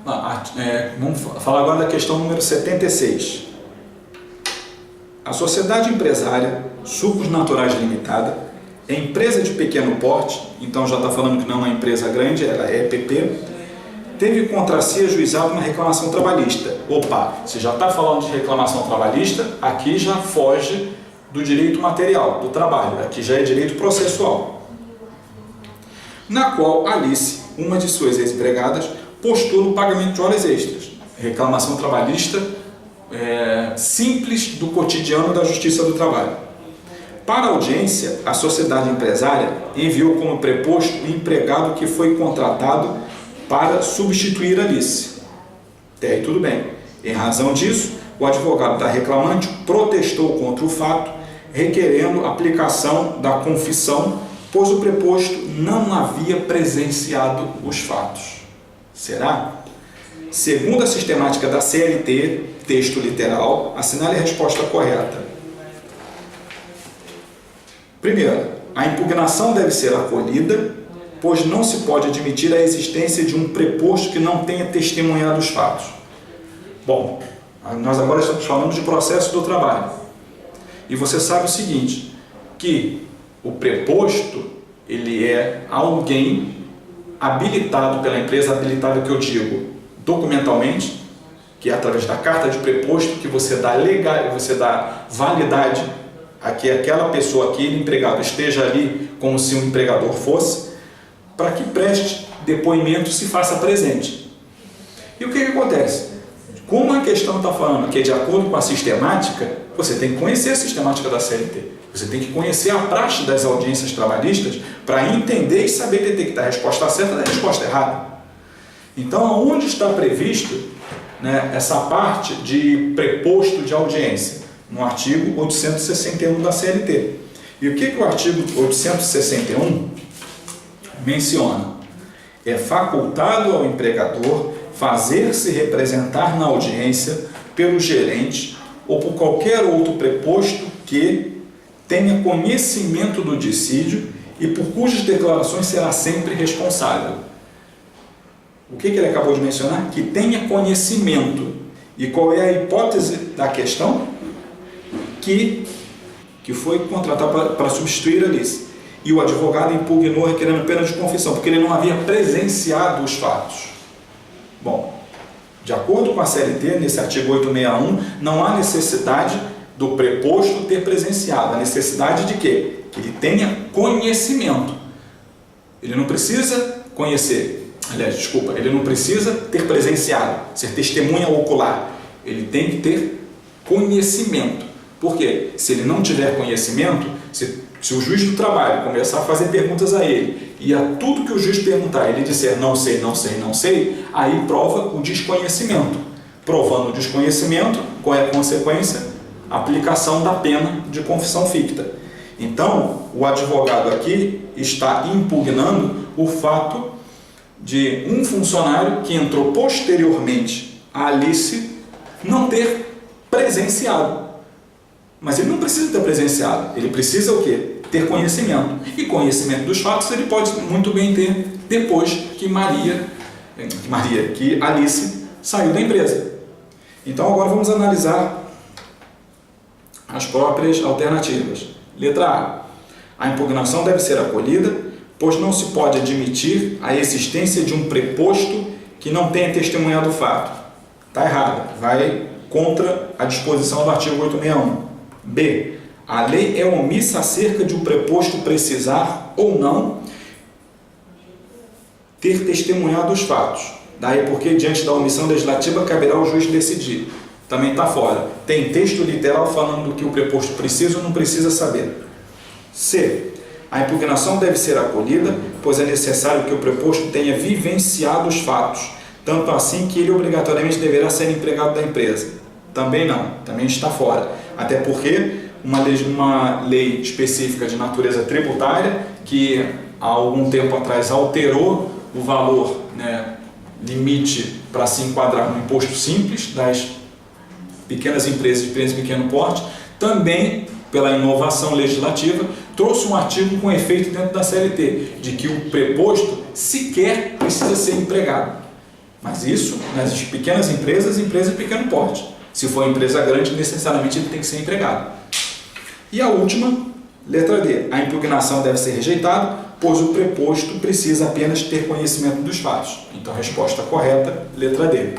Vamos falar agora da questão número 76. A sociedade empresária Sucos Naturais Limitada é empresa de pequeno porte, então já está falando que não é uma empresa grande, ela é EPP, teve contra si ajuizado uma reclamação trabalhista. Opa, se já está falando de reclamação trabalhista, aqui já foge do direito material, do trabalho, aqui já é direito processual. Na qual Alice, uma de suas ex-empregadas, postula o pagamento de horas extras. Reclamação trabalhista simples do cotidiano da Justiça do Trabalho. Para a audiência, a sociedade empresária enviou como preposto o empregado que foi contratado para substituir Alice. Até aí tudo bem. Em razão disso, o advogado da reclamante protestou contra o fato, requerendo aplicação da confissão, pois o preposto não havia presenciado os fatos. Será? Segundo a sistemática da CLT, texto literal, assinale a resposta correta. Primeiro, a impugnação deve ser acolhida, pois não se pode admitir a existência de um preposto que não tenha testemunhado os fatos. Bom, nós agora estamos falando de processo do trabalho. E você sabe o seguinte, que o preposto, ele é alguém habilitado pela empresa, habilitado que eu digo documentalmente, que é através da carta de preposto que você dá validade a que aquela pessoa, aquele empregado esteja ali como se um empregador fosse, para que preste depoimento, se faça presente. E o que acontece? Como a questão está falando que é de acordo com a sistemática, você tem que conhecer a sistemática da CLT. Você tem que conhecer a praxe das audiências trabalhistas para entender e saber detectar a resposta certa da resposta errada. Então, onde está previsto, né, essa parte de preposto de audiência? No artigo 861 da CLT. E o que o artigo 861 menciona? É facultado ao empregador fazer-se representar na audiência pelo gerente ou por qualquer outro preposto que tenha conhecimento do dissídio e por cujas declarações será sempre responsável. O que ele acabou de mencionar? Que tenha conhecimento. E qual é a hipótese da questão? Que foi contratado para substituir Alice. E o advogado impugnou requerendo pena de confissão, porque ele não havia presenciado os fatos. Bom, de acordo com a CLT, nesse artigo 861, não há necessidade do preposto ter presenciado. A necessidade de quê? Que ele tenha conhecimento. Ele não precisa ele não precisa ter presenciado, ser testemunha ocular. Ele tem que ter conhecimento. Por quê? Se ele não tiver conhecimento, se o juiz do trabalho começar a fazer perguntas a ele e a tudo que o juiz perguntar, ele disser não sei, não sei, não sei, aí prova o desconhecimento. Provando o desconhecimento, qual é a consequência? Aplicação da pena de confissão ficta. Então, o advogado aqui está impugnando o fato de um funcionário que entrou posteriormente a Alice não ter presenciado. Mas ele não precisa ter presenciado, ele precisa o quê? Ter conhecimento. E conhecimento dos fatos ele pode muito bem ter depois que Alice saiu da empresa. Então agora vamos analisar as próprias alternativas. Letra A. A impugnação deve ser acolhida, pois não se pode admitir a existência de um preposto que não tenha testemunhado o fato. Está errado, vai contra a disposição do artigo 861. B. A lei é omissa acerca de um preposto precisar ou não ter testemunhado os fatos. Daí porque, diante da omissão legislativa, caberá ao juiz decidir. Também está fora. Tem texto literal falando do que o preposto precisa ou não precisa saber. C. A impugnação deve ser acolhida, pois é necessário que o preposto tenha vivenciado os fatos, tanto assim que ele obrigatoriamente deverá ser empregado da empresa. Também não, também está fora. Até porque uma lei específica de natureza tributária, que há algum tempo atrás alterou o valor, limite para se enquadrar no imposto simples das pequenas empresas de pequeno porte, também pela inovação legislativa, trouxe um artigo com efeito dentro da CLT, de que o preposto sequer precisa ser empregado. Mas isso nas pequenas empresas, empresa de pequeno porte. Se for empresa grande, necessariamente ele tem que ser empregado. E a última, letra D. A impugnação deve ser rejeitada, pois o preposto precisa apenas ter conhecimento dos fatos. Então, a resposta correta, letra D.